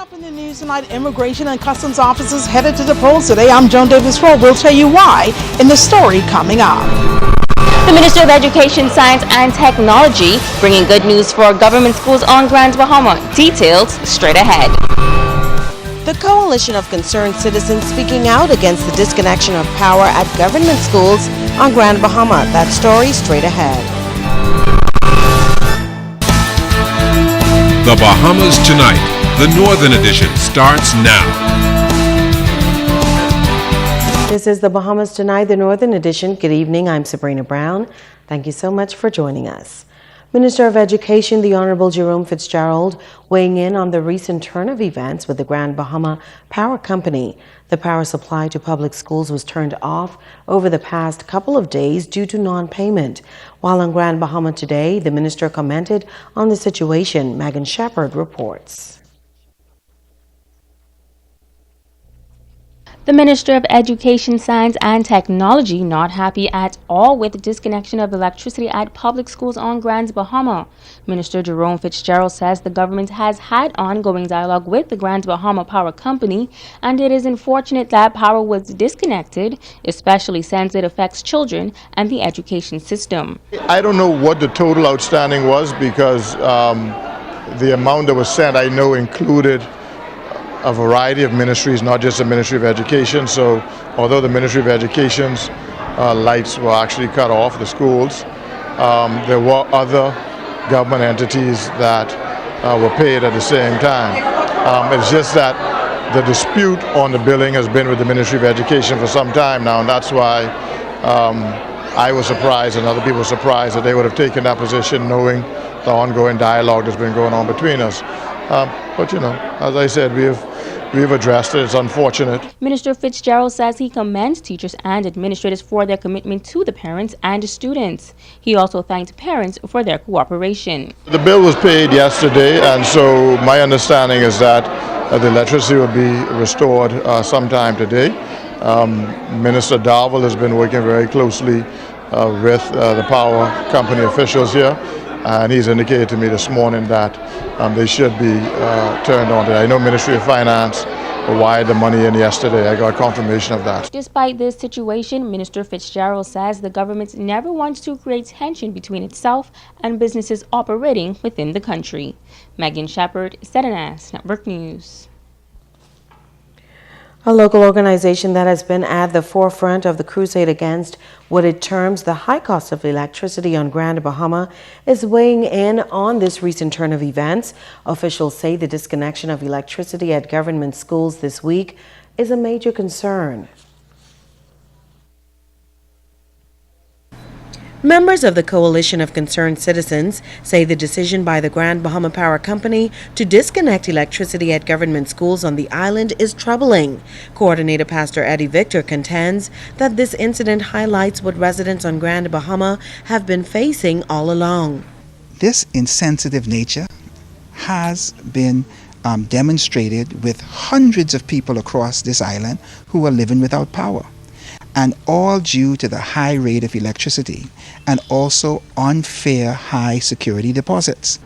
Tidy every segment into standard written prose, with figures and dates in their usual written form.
Up in the news tonight, immigration and customs officers headed to the polls today. I'm Joan Davis-Rowe. We'll tell you why in the story coming up. The Minister of Education, Science and Technology bringing good news for government schools on Grand Bahama. Details straight ahead. The Coalition of Concerned Citizens speaking out against the disconnection of power at government schools on Grand Bahama. That story straight ahead. The Bahamas Tonight, the Northern Edition, starts now. This is the Bahamas Tonight, the Northern Edition. Good evening, I'm Sabrina Brown. Thank you so much for joining us. Minister of Education, the Honorable Jerome Fitzgerald, weighing in on the recent turn of events with the Grand Bahama Power Company. The power supply to public schools was turned off over the past couple of days due to non-payment. While on Grand Bahama today, the minister commented on the situation. Megan Shepherd reports. The Minister of Education, Science and Technology not happy at all with the disconnection of electricity at public schools on Grand Bahama. Minister Jerome Fitzgerald says the government has had ongoing dialogue with the Grand Bahama Power Company, and it is unfortunate that power was disconnected, especially since it affects children and the education system. I don't know what the total outstanding was because the amount that was sent, I know, included a variety of ministries, not just the Ministry of Education. So although the Ministry of Education's lights were actually cut off, the schools, there were other government entities that were paid at the same time. It's just that the dispute on the billing has been with the Ministry of Education for some time now, and that's why I was surprised and other people were surprised that they would have taken that position knowing the ongoing dialogue that's been going on between us. But you know, as I said, we've addressed it. It's unfortunate. Minister Fitzgerald says he commends teachers and administrators for their commitment to the parents and students. He also thanked parents for their cooperation. The bill was paid yesterday, and so my understanding is that the electricity will be restored sometime today. Minister Darwell has been working very closely with the power company officials here, and he's indicated to me this morning that they should be turned on today. I know Ministry of Finance wired the money in yesterday. I got confirmation of that. Despite this situation, Minister Fitzgerald says the government never wants to create tension between itself and businesses operating within the country. Megan Shepherd, ZNS Network News. A local organization that has been at the forefront of the crusade against what it terms the high cost of electricity on Grand Bahama is weighing in on this recent turn of events. Officials say the disconnection of electricity at government schools this week is a major concern. Members of the Coalition of Concerned Citizens say the decision by the Grand Bahama Power Company to disconnect electricity at government schools on the island is troubling. Coordinator Pastor Eddie Victor contends that this incident highlights what residents on Grand Bahama have been facing all along. This insensitive nature has been demonstrated with hundreds of people across this island who are living without power, and all due to the high rate of electricity and also unfair high security deposits.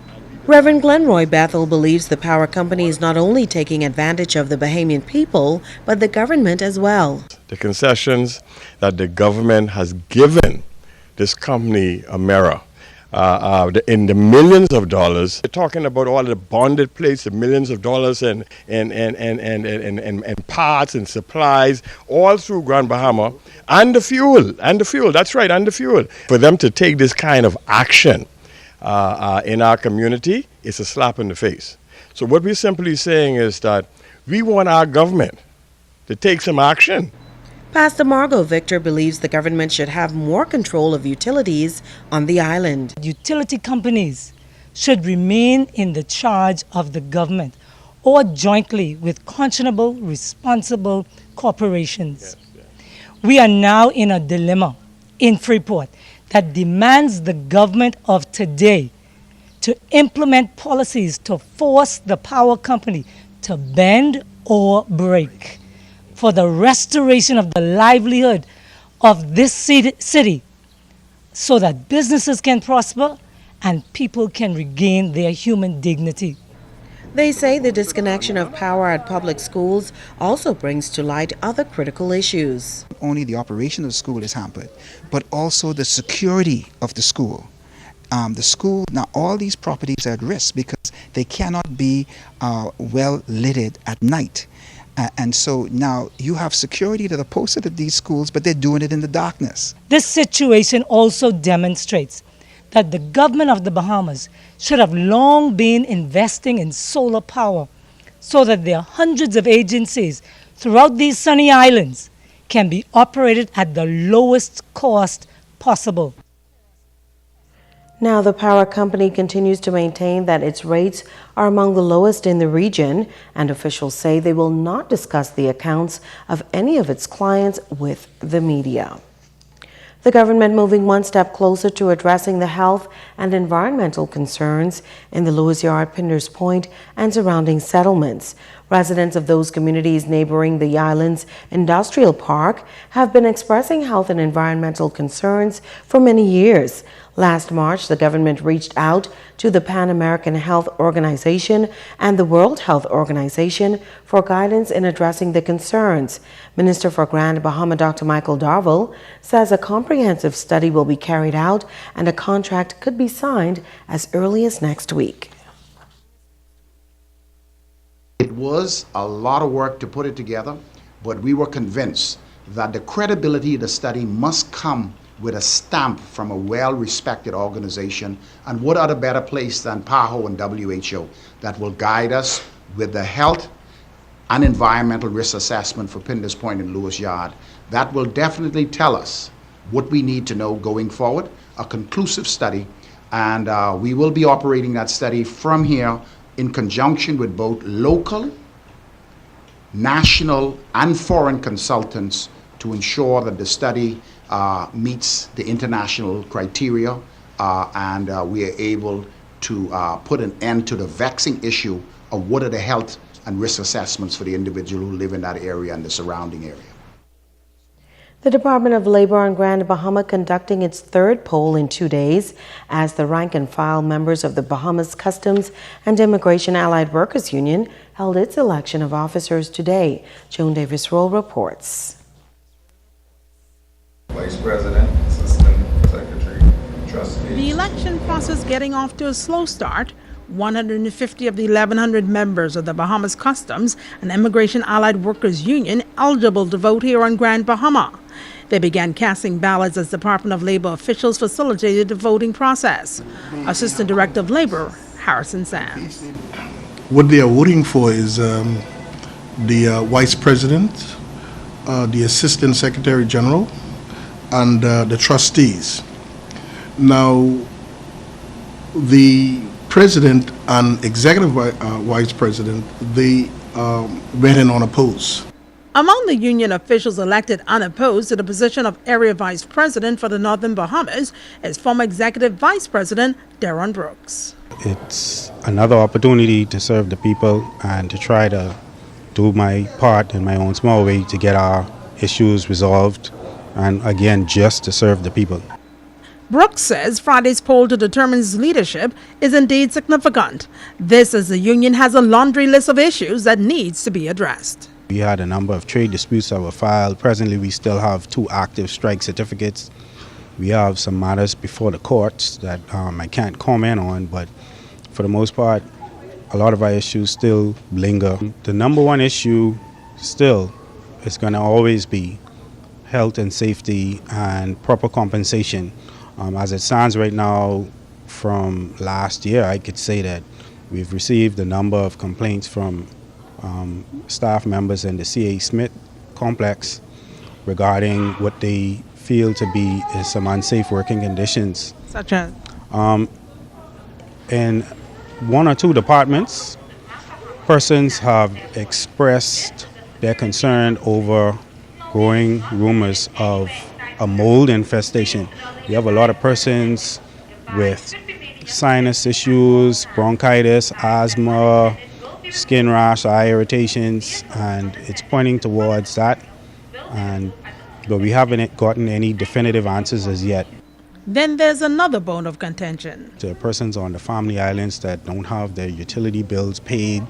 Reverend Glenroy Bethel believes the power company is not only taking advantage of the Bahamian people, but the government as well. The concessions that the government has given this company, Amera, in the millions of dollars. We're talking about all the bonded plates, the millions of dollars and parts and supplies all through Grand Bahama, and the fuel, that's right, and the fuel. For them to take this kind of action in our community, it's a slap in the face. So what we're simply saying is that we want our government to take some action. Pastor Margot Victor believes the government should have more control of utilities on the island. Utility companies should remain in the charge of the government or jointly with conscionable, responsible corporations. Yes. We are now in a dilemma in Freeport that demands the government of today to implement policies to force the power company to bend or break for the restoration of the livelihood of this city so that businesses can prosper and people can regain their human dignity. They say the disconnection of power at public schools also brings to light other critical issues. Only the operation of the school is hampered, but also the security of the school. The school, now all these properties are at risk because they cannot be well lighted at night. And so now you have security that are posted at these schools, but they're doing it in the darkness. This situation also demonstrates that the government of the Bahamas should have long been investing in solar power so that their hundreds of agencies throughout these sunny islands can be operated at the lowest cost possible. Now, the power company continues to maintain that its rates are among the lowest in the region, and officials say they will not discuss the accounts of any of its clients with the media. The government moving one step closer to addressing the health and environmental concerns in the Lewis Yard, Pinders Point, and surrounding settlements. Residents of those communities neighboring the island's industrial park have been expressing health and environmental concerns for many years. Last March, the government reached out to the Pan American Health Organization and the World Health Organization for guidance in addressing the concerns. Minister for Grand Bahama Dr. Michael Darville says a comprehensive study will be carried out and a contract could be signed as early as next week. It was a lot of work to put it together, but we were convinced that the credibility of the study must come with a stamp from a well-respected organization, and what other better place than PAHO and WHO that will guide us with the health and environmental risk assessment for Pinders Point and Lewis Yard. That will definitely tell us what we need to know going forward, a conclusive study, and we will be operating that study from here in conjunction with both local, national, and foreign consultants to ensure that the study meets the international criteria and we are able to put an end to the vexing issue of what are the health and risk assessments for the individual who live in that area and the surrounding area. The Department of Labor on Grand Bahama conducting its third poll in 2 days as the rank and file members of the Bahamas Customs and Immigration Allied Workers Union held its election of officers today. Joan Davis-Roll reports. Vice President, Assistant Secretary, Trustees. The election process getting off to a slow start. 150 of the 1,100 members of the Bahamas Customs and Immigration Allied Workers Union eligible to vote here on Grand Bahama. They began casting ballots as Department of Labor officials facilitated the voting process. Assistant Director of Labor, Harrison Sands. What they are voting for is the Vice President, the Assistant Secretary General, and the trustees. Now, the President and Executive Vice President, they went in unopposed. Among the union officials elected unopposed to the position of Area Vice President for the Northern Bahamas is former Executive Vice President Darren Brooks. It's another opportunity to serve the people and to try to do my part in my own small way to get our issues resolved, and again, just to serve the people. Brooks says Friday's poll to determine his leadership is indeed significant. This as the union has a laundry list of issues that needs to be addressed. We had a number of trade disputes that were filed. Presently, we still have 2 active strike certificates. We have some matters before the courts that I can't comment on, but for the most part, a lot of our issues still linger. The number one issue still is going to always be health and safety and proper compensation. As it stands right now, from last year, I could say that we've received a number of complaints from staff members in the C.A. Smith complex regarding what they feel to be is some unsafe working conditions. Such as? In 1 or 2 departments, persons have expressed their concern over growing rumors of a mold infestation. We have a lot of persons with sinus issues, bronchitis, asthma, skin rash, eye irritations, and it's pointing towards that. But we haven't gotten any definitive answers as yet. Then there's another bone of contention. There are persons on the family islands that don't have their utility bills paid.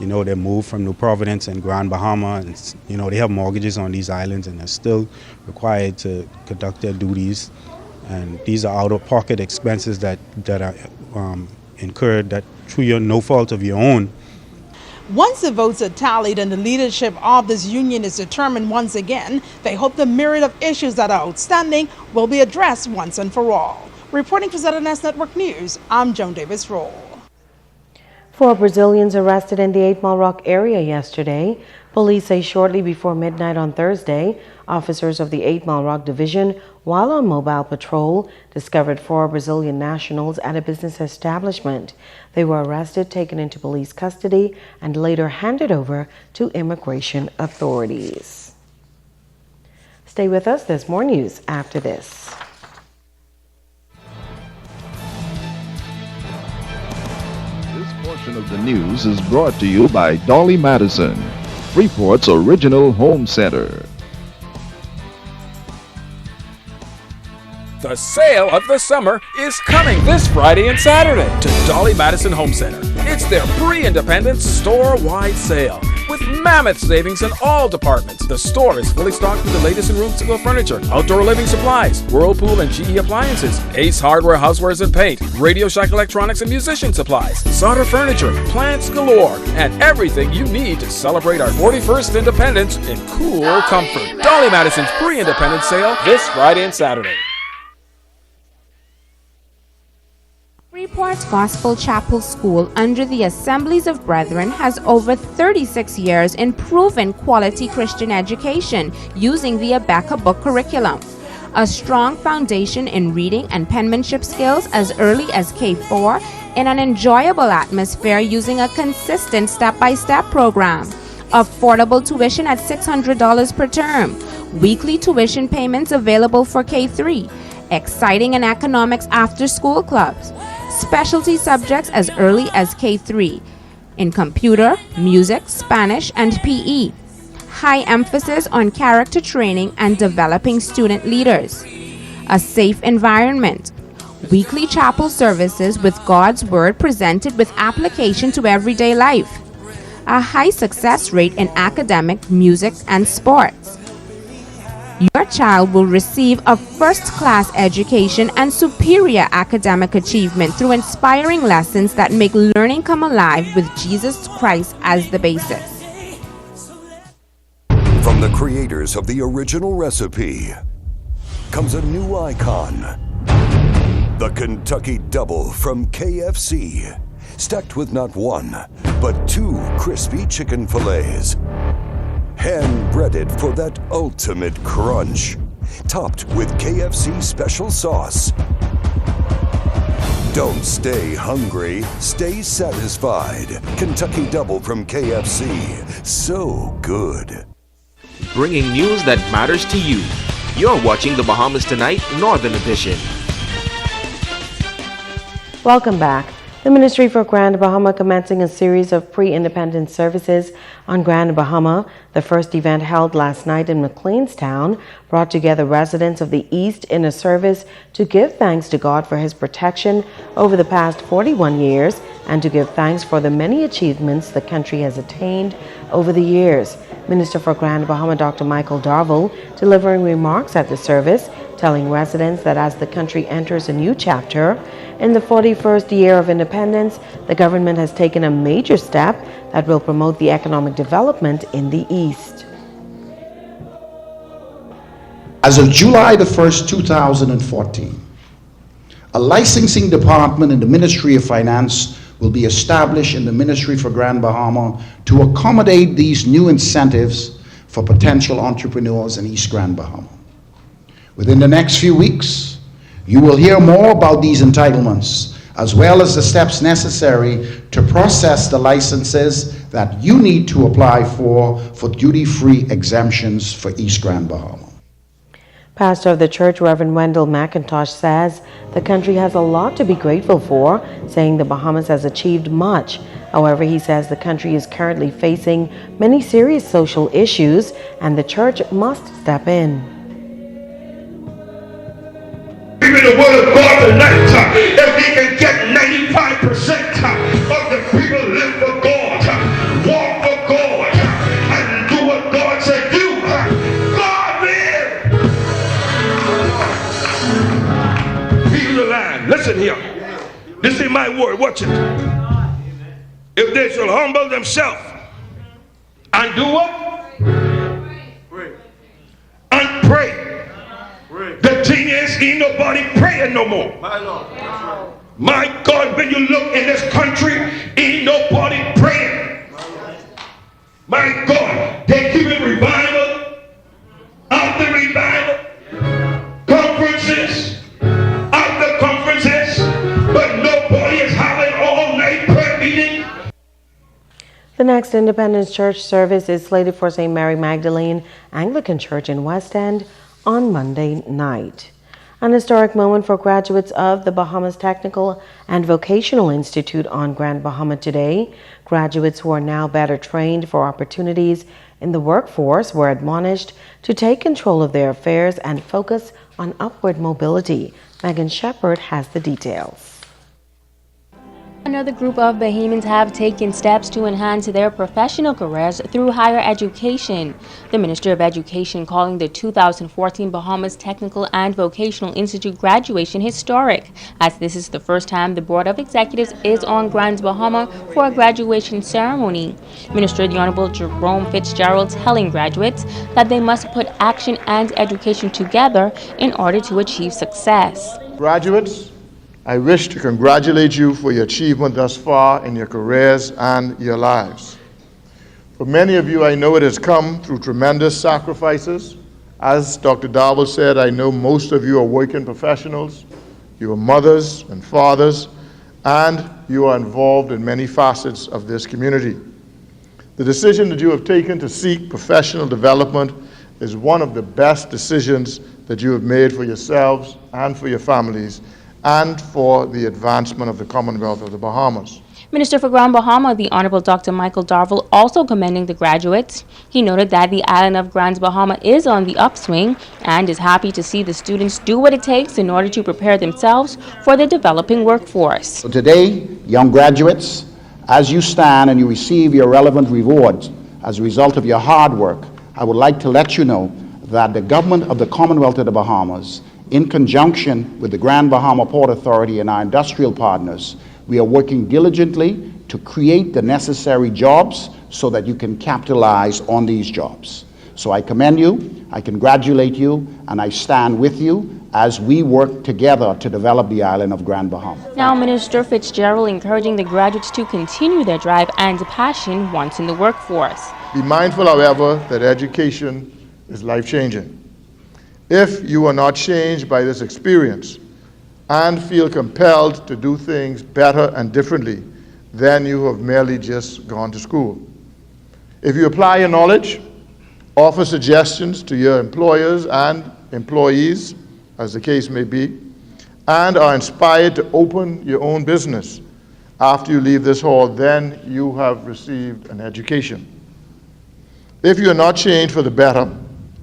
You know, they moved from New Providence and Grand Bahama, and you know, they have mortgages on these islands and are still required to conduct their duties. And these are out-of-pocket expenses that are incurred that through no fault of your own. Once the votes are tallied and the leadership of this union is determined once again, they hope the myriad of issues that are outstanding will be addressed once and for all. Reporting for ZNS Network News, I'm Joan Davis-Roll. 4 Brazilians arrested in the 8 Mile Rock area yesterday. Police say shortly before midnight on Thursday, officers of the 8 Mile Rock Division, while on mobile patrol, discovered 4 Brazilian nationals at a business establishment. They were arrested, taken into police custody, and later handed over to immigration authorities. Stay with us. There's more news after this. This portion of the news is brought to you by Dolly Madison, Freeport's original home center. The sale of the summer is coming this Friday and Saturday to Dolly Madison Home Center. It's their pre-independence store-wide sale with mammoth savings in all departments. The store is fully stocked with the latest in room-to-go furniture, outdoor living supplies, Whirlpool and GE appliances, Ace Hardware, housewares and paint, Radio Shack electronics and musician supplies, solder furniture, plants galore, and everything you need to celebrate our 41st independence in cool comfort. Dolly Madison's pre-independence sale this Friday and Saturday. Freeport Gospel Chapel School under the Assemblies of Brethren has over 36 years in proven quality Christian education using the Abeka book curriculum. A strong foundation in reading and penmanship skills as early as K4 in an enjoyable atmosphere using a consistent step-by-step program. Affordable tuition at $600 per term. Weekly tuition payments available for K3. Exciting and economics after-school clubs. Specialty subjects as early as K3 in computer, music, Spanish, and PE. High emphasis on character training and developing student leaders. A safe environment. Weekly chapel services with God's Word presented with application to everyday life. A high success rate in academic, music, and sports. Your child will receive a first-class education and superior academic achievement through inspiring lessons that make learning come alive with Jesus Christ as the basis. From the creators of the original recipe comes a new icon. The Kentucky Double from KFC. Stacked with not one, but 2 crispy chicken fillets. Hand-breaded for that ultimate crunch. Topped with KFC special sauce. Don't stay hungry, stay satisfied. Kentucky Double from KFC. So good. Bringing news that matters to you. You're watching the Bahamas Tonight Northern Edition. Welcome back. The Ministry for Grand Bahama commencing a series of pre-independence services on Grand Bahama. The first event held last night in McLeanstown brought together residents of the East in a service to give thanks to God for His protection over the past 41 years and to give thanks for the many achievements the country has attained over the years. Minister for Grand Bahama Dr. Michael Darville delivering remarks at the service, telling residents that as the country enters a new chapter, in the 41st year of independence, the government has taken a major step that will promote the economic development in the East. As of July the 1st, 2014, a licensing department in the Ministry of Finance will be established in the Ministry for Grand Bahama to accommodate these new incentives for potential entrepreneurs in East Grand Bahama. Within the next few weeks, you will hear more about these entitlements, as well as the steps necessary to process the licenses that you need to apply for duty-free exemptions for East Grand Bahama. Pastor of the church, Reverend Wendell McIntosh, says the country has a lot to be grateful for, saying the Bahamas has achieved much. However, he says the country is currently facing many serious social issues and the church must step in. Read the word of my word. Watch it. If they shall humble themselves and do what? And pray. The thing is, ain't nobody praying no more. My God, when you look in this country, ain't nobody praying. My God, they giving revival after revival, conferences after conferences, but nobody is having all-night prayer meeting. The next Independence Church service is slated for St. Mary Magdalene Anglican Church in West End on Monday night. An historic moment for graduates of the Bahamas Technical and Vocational Institute on Grand Bahama today. Graduates who are now better trained for opportunities in the workforce were admonished to take control of their affairs and focus on upward mobility. Megan Shepard has the details. Another group of Bahamians have taken steps to enhance their professional careers through higher education. The Minister of Education calling the 2014 Bahamas Technical and Vocational Institute graduation historic, as this is the first time the Board of Executives is on Grand Bahama for a graduation ceremony. Minister the Honorable Jerome Fitzgerald telling graduates that they must put action and education together in order to achieve success. Graduates, I wish to congratulate you for your achievement thus far in your careers and your lives. For many of you, I know it has come through tremendous sacrifices. As Dr. Darwell said, I know most of you are working professionals. You are mothers and fathers, and you are involved in many facets of this community. The decision that you have taken to seek professional development is one of the best decisions that you have made for yourselves and for your families, and for the advancement of the Commonwealth of the Bahamas. Minister for Grand Bahama, the Honorable Dr. Michael Darville, also commending the graduates. He noted that the island of Grand Bahama is on the upswing and is happy to see the students do what it takes in order to prepare themselves for the developing workforce. So today, young graduates, as you stand and you receive your relevant rewards as a result of your hard work, I would like to let you know that the government of the Commonwealth of the Bahamas, in conjunction with the Grand Bahama Port Authority and our industrial partners, we are working diligently to create the necessary jobs so that you can capitalize on these jobs. So I commend you, I congratulate you, and I stand with you as we work together to develop the island of Grand Bahama. Now, Minister Fitzgerald encouraging the graduates to continue their drive and passion once in the workforce. Be mindful, however, that education is life-changing. If you are not changed by this experience and feel compelled to do things better and differently, then you have merely just gone to school. If you apply your knowledge, offer suggestions to your employers and employees, as the case may be, and are inspired to open your own business after you leave this hall, then you have received an education. If you are not changed for the better,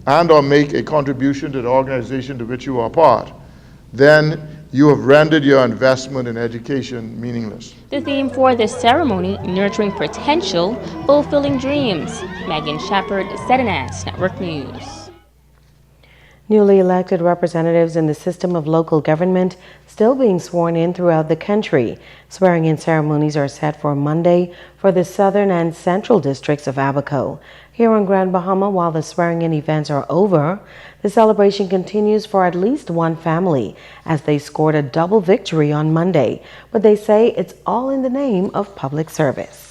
and or make a contribution to the organization to which you are part, then you have rendered your investment in education meaningless. The theme for this ceremony, Nurturing Potential, Fulfilling Dreams. Megan Shepard, ZNS Network News. Newly elected representatives in the system of local government still being sworn in throughout the country. Swearing-in ceremonies are set for Monday for the southern and central districts of Abaco. Here on Grand Bahama, while the swearing-in events are over, the celebration continues for at least one family as they scored a double victory on Monday. But they say it's all in the name of public service.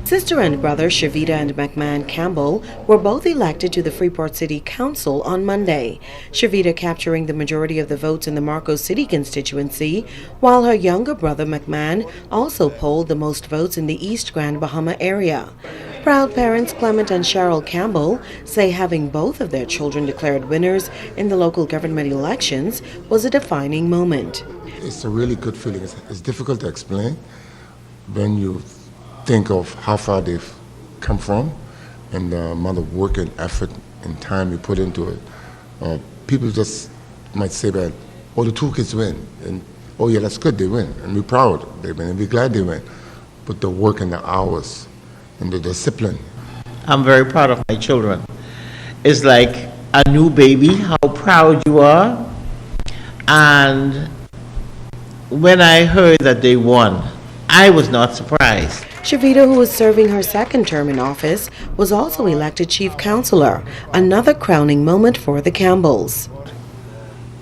Sister and brother Shavita and McMahon Campbell were both elected to the Freeport City Council on Monday, Shavita capturing the majority of the votes in the Marcos City constituency, while her younger brother McMahon also polled the most votes in the East Grand Bahama area. Proud parents Clement and Cheryl Campbell say having both of their children declared winners in the local government elections was a defining moment. It's a really good feeling. It's difficult to explain when you think of how far they've come from and the amount of work and effort and time you put into it. People just might say that, oh, the two kids win, and oh yeah, that's good, they win, and we're proud they win, and we're glad they win. But the work and the hours and the discipline. I'm very proud of my children. It's like a new baby, how proud you are. And when I heard that they won, I was not surprised. Shavita, who is serving her second term in office, was also elected chief counselor, another crowning moment for the Campbells.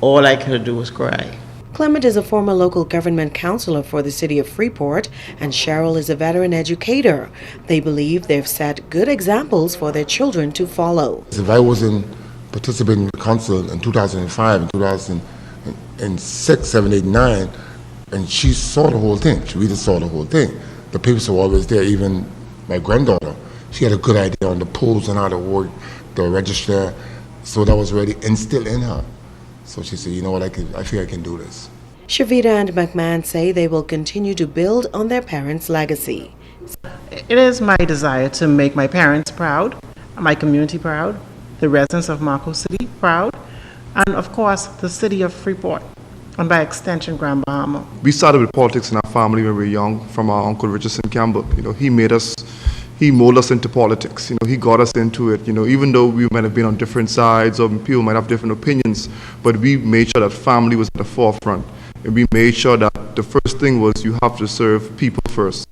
All I could do was cry. Clement is a former local government councillor for the city of Freeport, and Cheryl is a veteran educator. They believe they've set good examples for their children to follow. If I wasn't participating in the council in 2005 and 2006, 7, 8, 9, and she saw the whole thing. She really saw the whole thing. The papers were always there. Even my granddaughter, she had a good idea on the polls and how to work the register. So that was already instilled in her. So she said, you know what, I feel I can do this. Shavita and McMahon say they will continue to build on their parents' legacy. It is my desire to make my parents proud, my community proud, the residents of Marco City proud, and of course the city of Freeport, and by extension Grand Bahama. We started with politics in our family when we were young from our uncle Richardson Campbell. You know, he molded us into politics. You know, he got us into it. You know, even though we might have been on different sides or people might have different opinions, but we made sure that family was at the forefront. And we made sure that the first thing was you have to serve people first.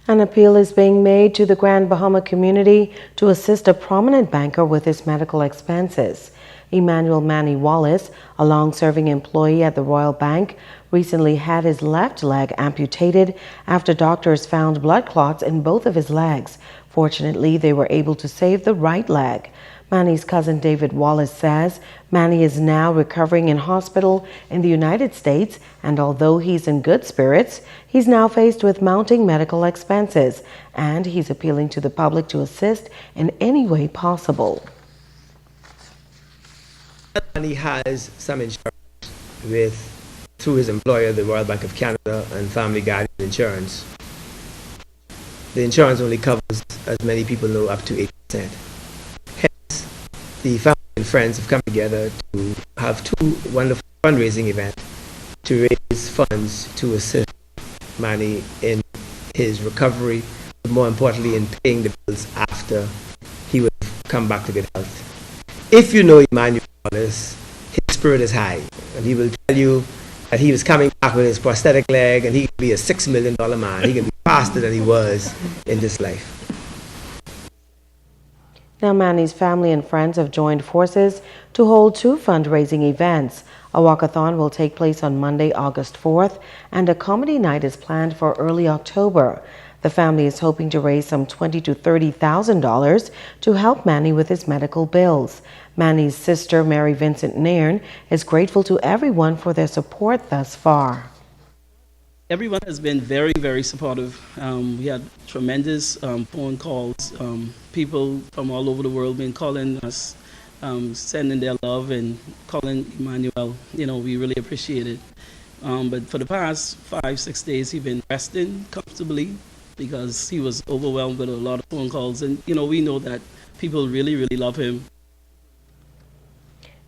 An appeal is being made to the Grand Bahama community to assist a prominent banker with his medical expenses. Emmanuel Manny Wallace, a long-serving employee at the Royal Bank, recently had his left leg amputated after doctors found blood clots in both of his legs. Fortunately, they were able to save the right leg. Manny's cousin David Wallace says Manny is now recovering in hospital in the United States, and although he's in good spirits, he's now faced with mounting medical expenses, and he's appealing to the public to assist in any way possible. Manny has some insurance through his employer, the Royal Bank of Canada, and Family Guardian Insurance. The insurance only covers, as many people know, up to 8%. Hence, the family and friends have come together to have two wonderful fundraising events to raise funds to assist Manny in his recovery, but more importantly in paying the bills after he would come back to good health. If you know Emmanuel Wallace, his spirit is high, and he will tell you that he was coming back with his prosthetic leg and he can be a $6 million man. He can be faster than he was in this life. Now, Manny's family and friends have joined forces to hold two fundraising events. A walkathon will take place on Monday, August 4th, and a comedy night is planned for early October. The family is hoping to raise some $20,000 to $30,000 to help Manny with his medical bills. Manny's sister, Mary Vincent Nairn, is grateful to everyone for their support thus far. Everyone has been very, very supportive. We had tremendous phone calls. People from all over the world been calling us, sending their love and calling Emmanuel. You know, we really appreciate it. But for the past 5-6 days, he's been resting comfortably because he was overwhelmed with a lot of phone calls. And, you know, we know that people really, really love him.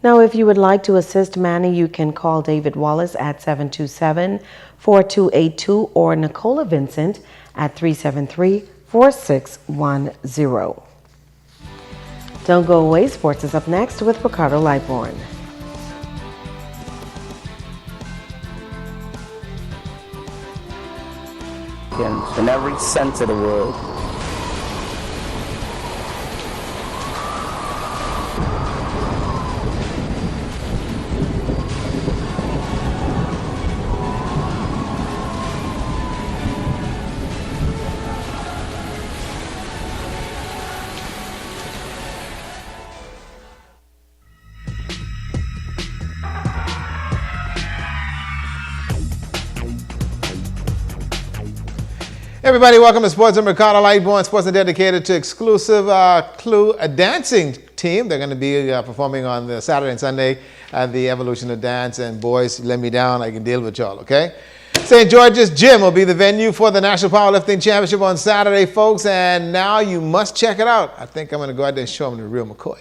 Now, if you would like to assist Manny, you can call David Wallace at 727-4282 or Nicola Vincent at 373-4610. Don't go away. Sports is up next with Ricardo Lightborn. In every sense of the word. Everybody, welcome to Sports. I'm Ricardo Lightborn. Sports are dedicated to exclusive Clue, a dancing team. They're going to be performing on the Saturday and Sunday at the Evolution of Dance. And boys, you let me down, I can deal with y'all, okay? St. George's Gym will be the venue for the National Powerlifting Championship on Saturday, folks. And now you must check it out. I think I'm going to go out there and show them the real McCoy.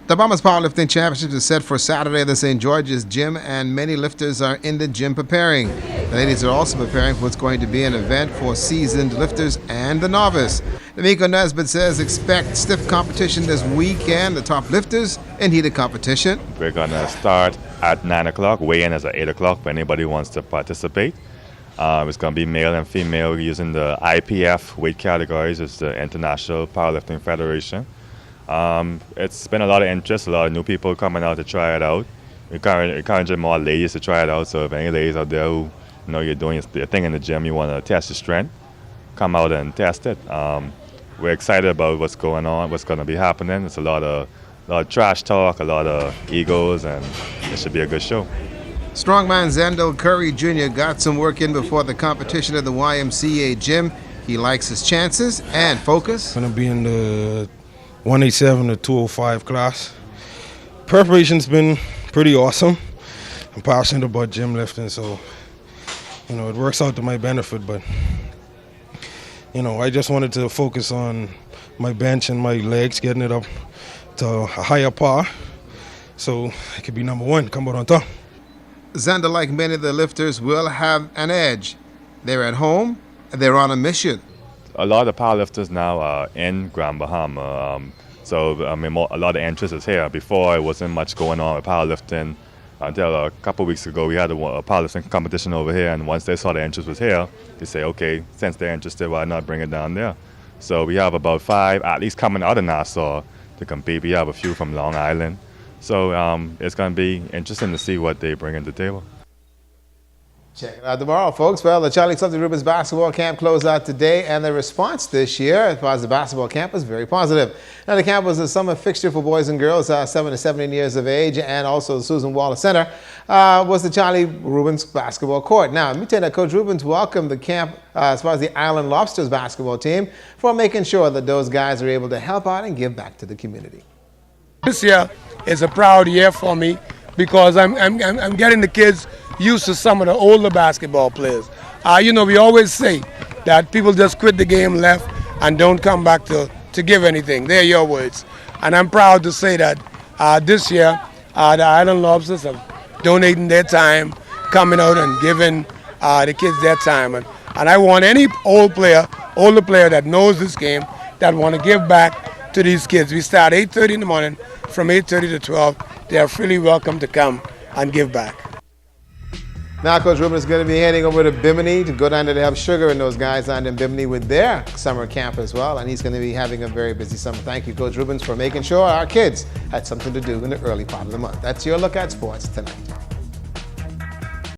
The Bahamas Powerlifting Championship is set for Saturday at the St. George's Gym, and many lifters are in the gym preparing. The ladies are also preparing for what's going to be an event for seasoned lifters and the novice. D'Amico Nesbitt says expect stiff competition this weekend. The top lifters in heated competition. We're going to start at 9 o'clock. Weigh-in is at 8 o'clock for anybody who wants to participate. It's going to be male and female using the IPF weight categories. It's the International Powerlifting Federation. It's been a lot of interest, a lot of new people coming out to try it out. We're encouraging more ladies to try it out. So if any ladies out there who you're doing your thing in the gym, you want to test your strength, come out and test it. We're excited about what's going on, what's going to be happening. It's a lot of trash talk, a lot of egos, and it should be a good show. Strongman Zendel Curry Jr. got some work in before the competition at the YMCA gym. He likes his chances and focus. I'm going to be in the 187 to 205 class. Preparation's been pretty awesome. I'm passionate about gym lifting, so it works out to my benefit, but I just wanted to focus on my bench and my legs, getting it up to a higher par so I could be number one, come out on top. Xander, like many of the lifters, will have an edge. They're at home, they're on a mission. A lot of powerlifters now are in Grand Bahama, so a lot of interest is here. Before, it wasn't much going on with powerlifting until a couple of weeks ago. We had a powerlifting competition over here, and once they saw the interest was here, they say, okay, since they're interested, why not bring it down there? So we have about 5, at least coming out of Nassau to compete. We have a few from Long Island. So it's going to be interesting to see what they bring to the table. Check it out tomorrow, folks. Well, the Charlie Clumsy Rubens basketball camp closed out today, and the response this year as far as the basketball camp was very positive. Now, the camp was a summer fixture for boys and girls 7 to 17 years of age, and also the Susan Wallace Center was the Charlie Rubens basketball court. Now, let me tell you that Coach Rubens welcomed the camp as far as the Island Lobsters basketball team for making sure that those guys are able to help out and give back to the community. This year is a proud year for me because I'm getting the kids used to some of the older basketball players. We always say that people just quit the game, left, and don't come back to give anything. They're your words. And I'm proud to say that this year, the Island Lobsters are donating their time, coming out and giving the kids their time. And I want any older player that knows this game, that want to give back to these kids. We start 8:30 in the morning. From 8:30 to 12, they are freely welcome to come and give back. Now, Coach Rubens is going to be heading over to Bimini to go down there to help Sugar and those guys down in Bimini with their summer camp as well. And he's going to be having a very busy summer. Thank you, Coach Rubens, for making sure our kids had something to do in the early part of the month. That's your look at sports tonight.